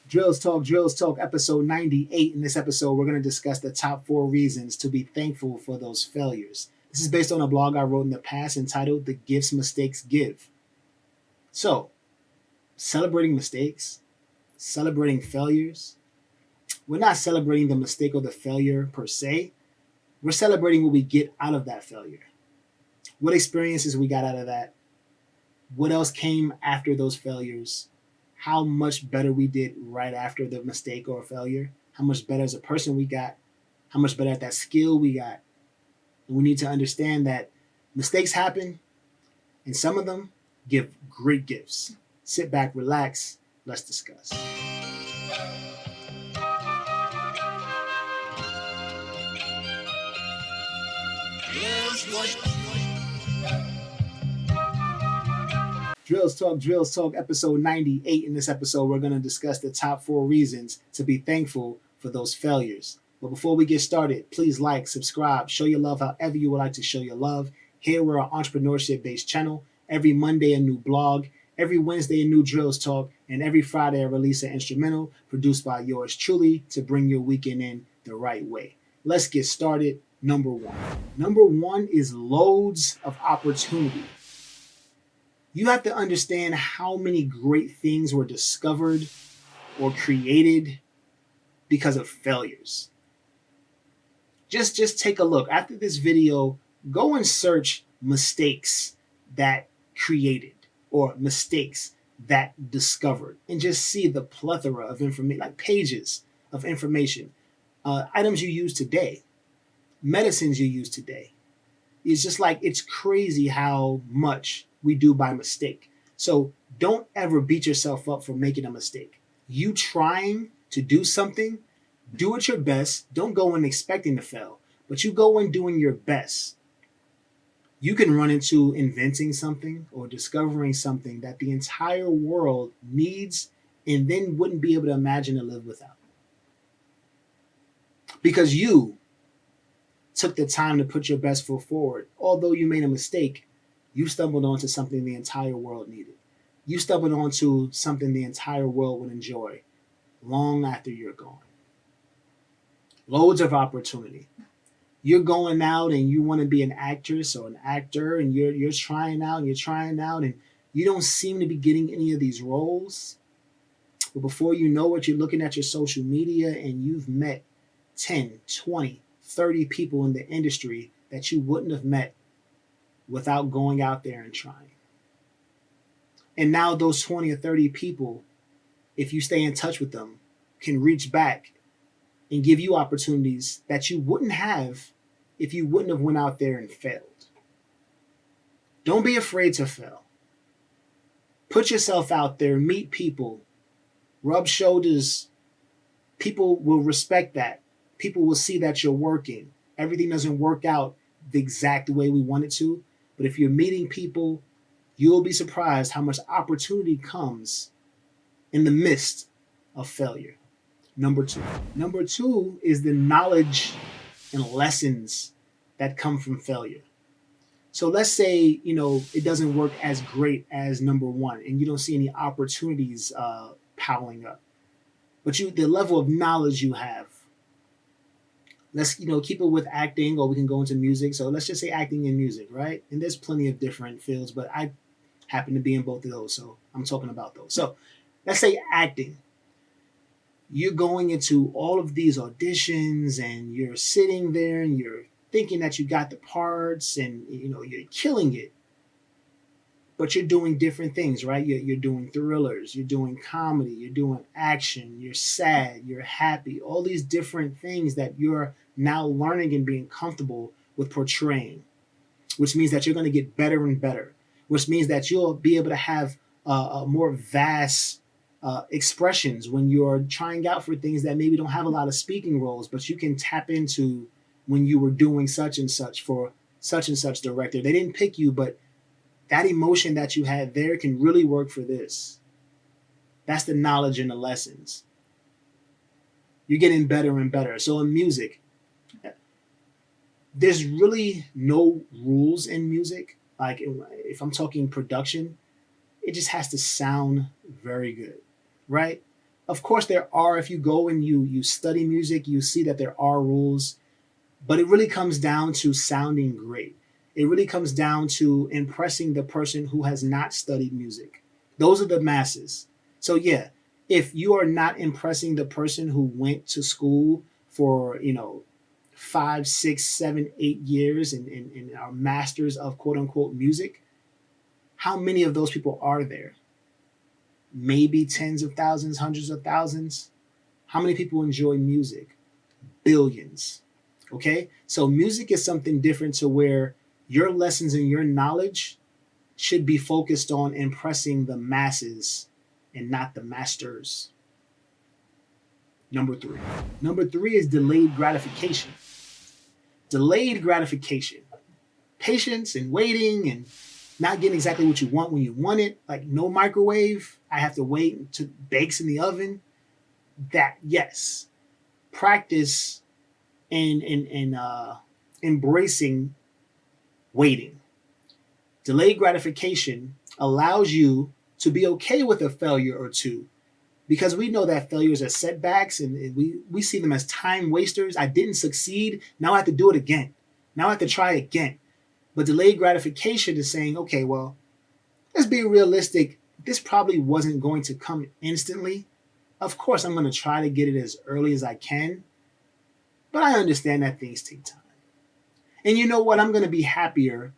Drills Talk, episode 98. In this episode, we're going to discuss the top 4 reasons to be thankful for those failures. This is based on a blog I wrote in the past entitled The Gifts Mistakes Give. So, celebrating mistakes, celebrating failures. We're not celebrating the mistake or the failure per se. We're celebrating what we get out of that failure. What experiences we got out of that. What else came after those failures? How much better we did right after the mistake or failure, how much better as a person we got, how much better at that skill we got. And we need to understand that mistakes happen, and some of them give great gifts. Sit back, relax, let's discuss. Drills Talk, episode 98. In this episode, we're going to discuss the top 4 reasons to be thankful for those failures. But before we get started, please like, subscribe, show your love however you would like to show your love. Here we're an entrepreneurship-based channel. Every Monday, a new blog. Every Wednesday, a new Drills Talk. And every Friday, I release an instrumental produced by yours truly to bring your weekend in the right way. Let's get started. Number 1. Number 1 is loads of opportunity. You have to understand how many great things were discovered or created because of failures. Just take a look. After this video, go and search mistakes that created or mistakes that discovered, and just see the plethora of information, like pages of information, items you use today, medicines you use today. It's just like, it's crazy how much we do by mistake. So don't ever beat yourself up for making a mistake. You trying to do something, do it your best. Don't go in expecting to fail, but you go in doing your best. You can run into inventing something or discovering something that the entire world needs and then wouldn't be able to imagine to live without. Because you took the time to put your best foot forward. Although you made a mistake, you stumbled onto something the entire world needed. You stumbled onto something the entire world would enjoy long after you're gone. Loads of opportunity. You're going out and you want to be an actress or an actor, and you're trying out and you don't seem to be getting any of these roles. But before you know it, you're looking at your social media and you've met 10, 20, 30 people in the industry that you wouldn't have met without going out there and trying. And now those 20 or 30 people, if you stay in touch with them, can reach back and give you opportunities that you wouldn't have if you wouldn't have went out there and failed. Don't be afraid to fail. Put yourself out there, meet people, rub shoulders. People will respect that. People will see that you're working. Everything doesn't work out the exact way we want it to, but if you're meeting people, you'll be surprised how much opportunity comes in the midst of failure. Number 2. Number 2 is the knowledge and lessons that come from failure. So let's say, it doesn't work as great as number 1 and you don't see any opportunities piling up. But the level of knowledge you have. Let's, keep it with acting, or we can go into music. So let's just say acting and music, right? And there's plenty of different fields, but I happen to be in both of those, so I'm talking about those. So let's say acting. You're going into all of these auditions and you're sitting there and you're thinking that you got the parts and, you're killing it. But you're doing different things, right? You're doing thrillers, you're doing comedy, you're doing action, you're sad, you're happy, all these different things that you're now learning and being comfortable with portraying, which means that you're going to get better and better, which means that you'll be able to have a more vast expressions when you're trying out for things that maybe don't have a lot of speaking roles, but you can tap into when you were doing such and such for such and such director. They didn't pick you, but that emotion that you had there can really work for this. That's the knowledge and the lessons. You're getting better and better. So in music, there's really no rules in music. Like if I'm talking production, it just has to sound very good, right? Of course, there are, if you go and you study music, you see that there are rules, but it really comes down to sounding great. It really comes down to impressing the person who has not studied music. Those are the masses. So yeah, if you are not impressing the person who went to school for, 5, 6, 7, 8 years and are masters of quote unquote music, how many of those people are there? Maybe tens of thousands, hundreds of thousands. How many people enjoy music? Billions. Okay? So music is something different to where your lessons and your knowledge should be focused on impressing the masses and not the masters. Number three. Number three is delayed gratification. Delayed gratification. Patience and waiting and not getting exactly what you want when you want it. Like no microwave. I have to wait until it bakes in the oven. That, yes. Practice and embracing waiting. Delayed gratification allows you to be okay with a failure or two because we know that failures are setbacks and we see them as time wasters. I didn't succeed. Now I have to do it again. Now I have to try again. But delayed gratification is saying, okay, well, let's be realistic. This probably wasn't going to come instantly. Of course, I'm going to try to get it as early as I can. But I understand that things take time. And you know what? I'm going to be happier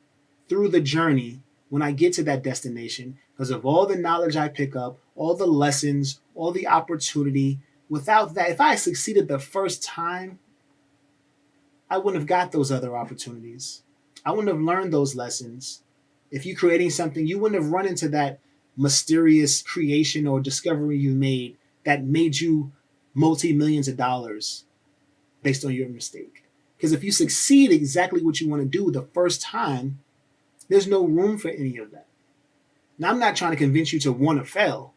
through the journey when I get to that destination because of all the knowledge I pick up, all the lessons, all the opportunity. Without that, if I succeeded the first time, I wouldn't have got those other opportunities. I wouldn't have learned those lessons. If you're creating something, you wouldn't have run into that mysterious creation or discovery you made you multi-millions of dollars based on your mistake. Because if you succeed exactly what you want to do the first time, there's no room for any of that. Now, I'm not trying to convince you to want to fail.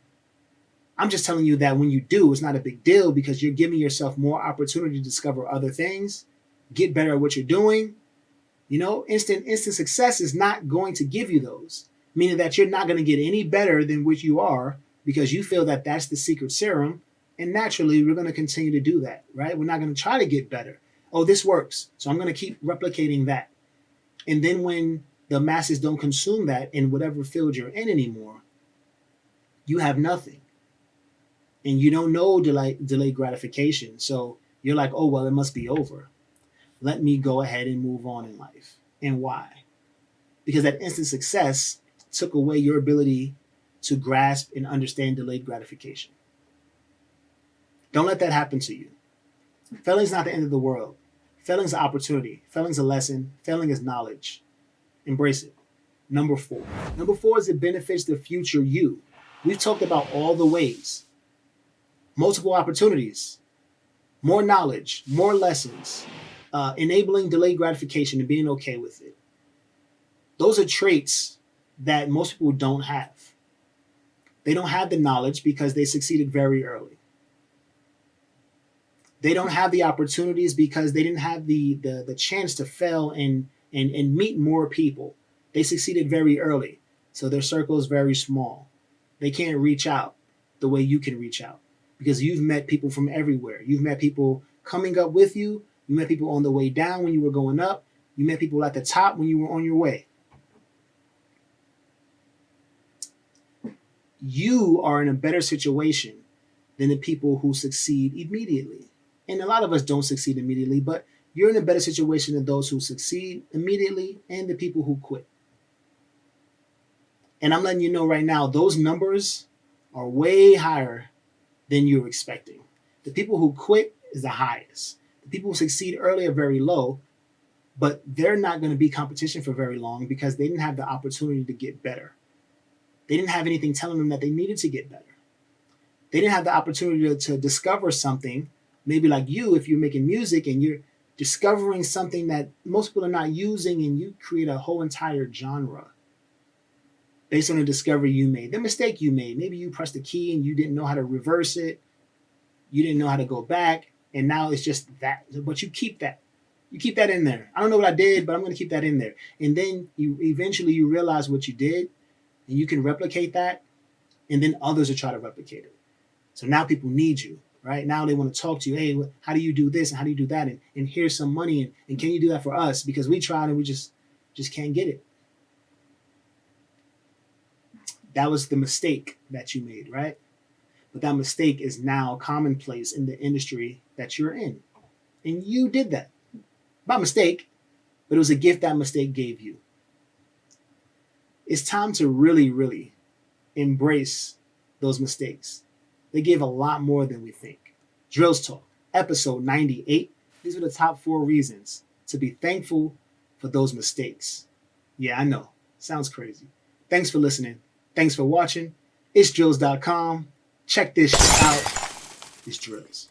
I'm just telling you that when you do, it's not a big deal because you're giving yourself more opportunity to discover other things, get better at what you're doing. Instant success is not going to give you those, meaning that you're not going to get any better than what you are because you feel that that's the secret serum. And naturally, we're going to continue to do that, right? We're not going to try to get better. Oh, this works. So I'm going to keep replicating that. And then when the masses don't consume that in whatever field you're in anymore, you have nothing. And you don't know delayed gratification. So you're like, oh, well, it must be over. Let me go ahead and move on in life. And why? Because that instant success took away your ability to grasp and understand delayed gratification. Don't let that happen to you. Failing is not the end of the world. Failing is an opportunity. Failing is a lesson. Failing is knowledge. Embrace it. Number four. Number four is it benefits the future you. We've talked about all the ways. Multiple opportunities, more knowledge, more lessons, enabling delayed gratification and being okay with it. Those are traits that most people don't have. They don't have the knowledge because they succeeded very early. They don't have the opportunities because they didn't have the chance to fail and meet more people. They succeeded very early, so their circle is very small. They can't reach out the way you can reach out because you've met people from everywhere. You've met people coming up with you. You met people on the way down when you were going up. You met people at the top when you were on your way. You are in a better situation than the people who succeed immediately. And a lot of us don't succeed immediately, but you're in a better situation than those who succeed immediately and the people who quit. And I'm letting you know right now, those numbers are way higher than you're expecting. The people who quit is the highest. The people who succeed early are very low, but they're not going to be competition for very long because they didn't have the opportunity to get better. They didn't have anything telling them that they needed to get better. They didn't have the opportunity to discover something, maybe like you, if you're making music and you're discovering something that most people are not using and you create a whole entire genre based on the discovery you made, the mistake you made. Maybe you pressed a key and you didn't know how to reverse it. You didn't know how to go back. And now it's just that, but you keep that. You keep that in there. I don't know what I did, but I'm going to keep that in there. And then you eventually you realize what you did and you can replicate that. And then others will try to replicate it. So now people need you, right? Now they want to talk to you. Hey, how do you do this and how do you do that? And here's some money and can you do that for us? Because we tried and we just can't get it. That was the mistake that you made, right? But that mistake is now commonplace in the industry that you're in. And you did that by mistake, but it was a gift that mistake gave you. It's time to really, really embrace those mistakes. They give a lot more than we think. Drills Talk, episode 98. These are the top 4 reasons to be thankful for those mistakes. Yeah, I know. Sounds crazy. Thanks for listening. Thanks for watching. It's drills.com. Check this shit out. It's Drills.